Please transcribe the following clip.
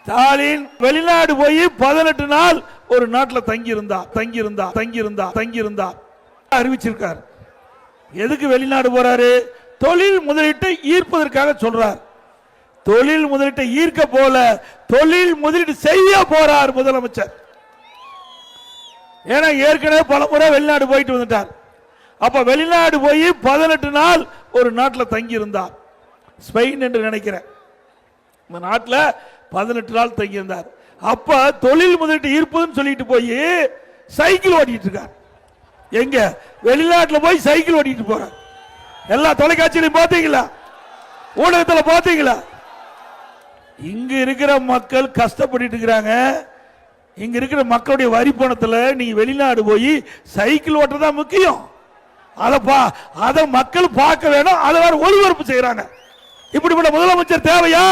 ஸ்டாலின் வெளிநாடு போய் 18 நாள் ஒரு நாட்டில் தங்கியிருந்தார் அறிவிச்சிருக்கார். எதுக்கு வெளிநாடு போறாரு? தொழில் முதலீட்டை ஈர்ப்பதற்காக சொல்றார். தொழில் முதலீட்டை ஈர்க்க போல தொழில் முதலீடு செய்ய போறார் முதலமைச்சர். ஏன்னா ஏற்கனவே பல முறை வெளிநாடு போயிட்டு வந்துட்டார். அப்ப வெளிநாடு போய் 18 நாள் ஒரு நாட்டில் தங்கியிருந்தார். ஸ்பெயின் என்று நினைக்கிறேன். இந்த நாட்டில் 18 நாள் தங்கியிருந்தார். அப்ப தொழில் முதலீட்டு ஈர்ப்புன்னு சொல்லிட்டு போய் சைக்கிள் ஓட்டிட்டு இருக்கார். எங்க? வெளிநாட்டில் போய் சைக்கிள் ஓட்டிட்டு போறார். எல்லா தொலைக்காட்சியிலையும் பார்த்தீங்களா? ஊடகத்தில் பார்த்தீங்களா? இங்க இருக்கிற மக்கள் கஷ்டப்பட்டு இருக்கிறாங்க. இங்க இருக்கிற மக்களுடைய வரி பணத்துல நீங்க வெளிநாடு போய் சைக்கிள் ஓட்டுறதா முக்கியம். அதை மக்கள் பார்க்க வேணும். அதை வேற ஒளிபரப்பு செய்யறாங்க. இப்படிப்பட்ட முதலமைச்சர் தேவையா?